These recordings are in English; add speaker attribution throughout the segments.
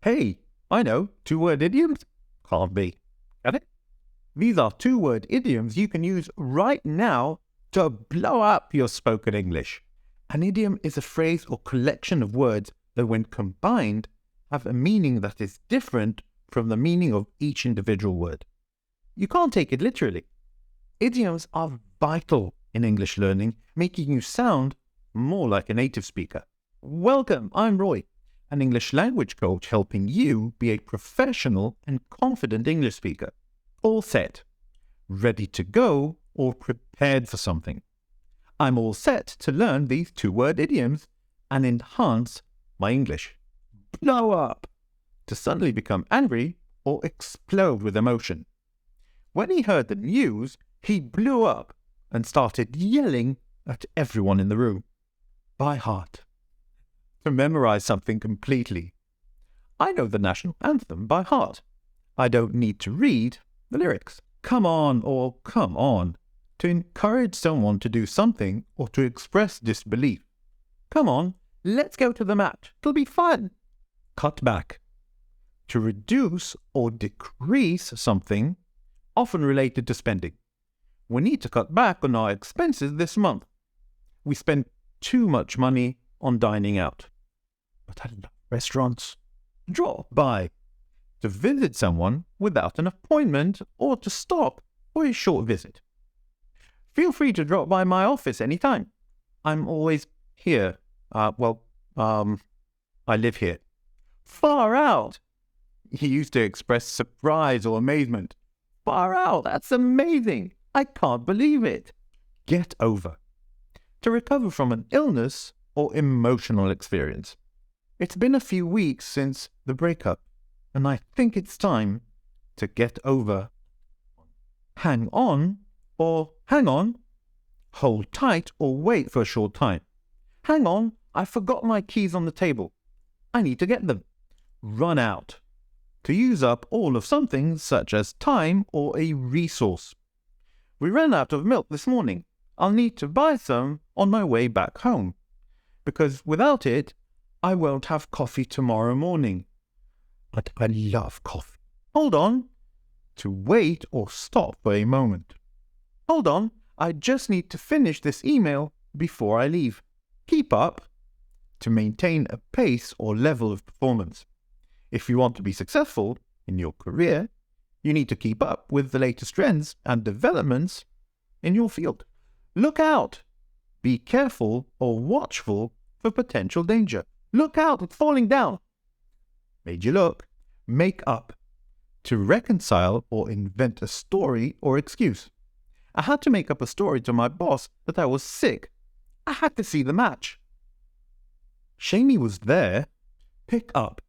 Speaker 1: Hey, I know, two-word idioms? Can't be. Get it? These are two-word idioms you can use right now to blow up your spoken English. An idiom is a phrase or collection of words that when combined have a meaning that is different from the meaning of each individual word. You can't take it literally. Idioms are vital in English learning, making you sound more like a native speaker. Welcome, I'm Roy, an English language coach helping you be a professional and confident English speaker. All set, ready to go, or prepared for something. I'm all set to learn these two-word idioms and enhance my English. Blow up, to suddenly become angry or explode with emotion. When he heard the news, he blew up and started yelling at everyone in the room. By heart. To memorize something completely. I know the national anthem by heart. I don't need to read the lyrics. Come on or come on. To encourage someone to do something or to express disbelief. Come on, let's go to the match. It'll be fun. Cut back. To reduce or decrease something, often related to spending. We need to cut back on our expenses this month. We spend too much money on dining out. But I love restaurants. Drop by. To visit someone without an appointment or to stop for a short visit. Feel free to drop by my office anytime. I'm always here. I live here. Far out. He used to express surprise or amazement. Far out, that's amazing. I can't believe it. Get over. To recover from an illness or emotional experience. It's been a few weeks since the breakup, and I think it's time to get over. Hang on or hang on. Hold tight or wait for a short time. Hang on, I forgot my keys on the table. I need to get them. Run out. To use up all of something such as time or a resource. We ran out of milk this morning. I'll need to buy some on my way back home. Because without it, I won't have coffee tomorrow morning. But I love coffee. Hold on. To wait or stop for a moment. Hold on, I just need to finish this email before I leave. Keep up. To maintain a pace or level of performance. If you want to be successful in your career, you need to keep up with the latest trends and developments in your field. Look out. Be careful or watchful for potential danger. Look out, it's falling down. Made you look. Make up. To reconcile or invent a story or excuse. I had to make up a story to my boss that I was sick. I had to see the match. Shamey was there. Pick up.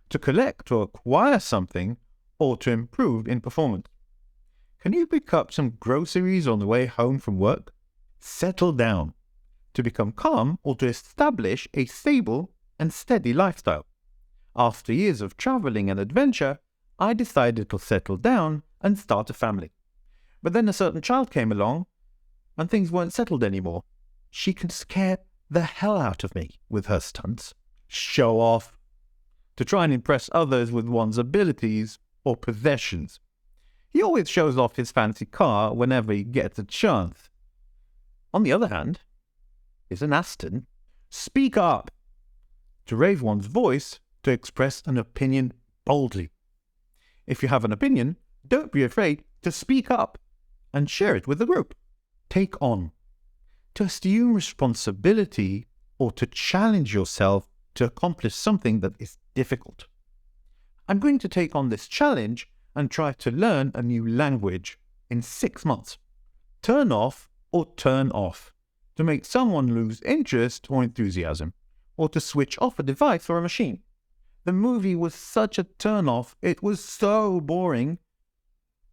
Speaker 1: To collect or acquire something or to improve in performance. Can you pick up some groceries on the way home from work? Settle down. To become calm or to establish a stable and steady lifestyle. After years of traveling and adventure, I decided to settle down and start a family. But then a certain child came along and things weren't settled anymore. She can scare the hell out of me with her stunts. Show off. To try and impress others with one's abilities or possessions. He always shows off his fancy car whenever he gets a chance. On the other hand, is an Aston. Speak up. To raise one's voice, to express an opinion boldly. If you have an opinion, don't be afraid to speak up and share it with the group. Take on. To assume responsibility or to challenge yourself to accomplish something that is difficult. I'm going to take on this challenge and try to learn a new language in 6 months. Turn off or turn off. To make someone lose interest or enthusiasm, or to switch off a device or a machine. The movie was such a turn-off, it was so boring.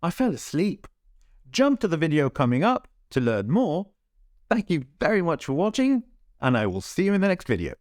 Speaker 1: I fell asleep. Jump to the video coming up to learn more. Thank you very much for watching, and I will see you in the next video.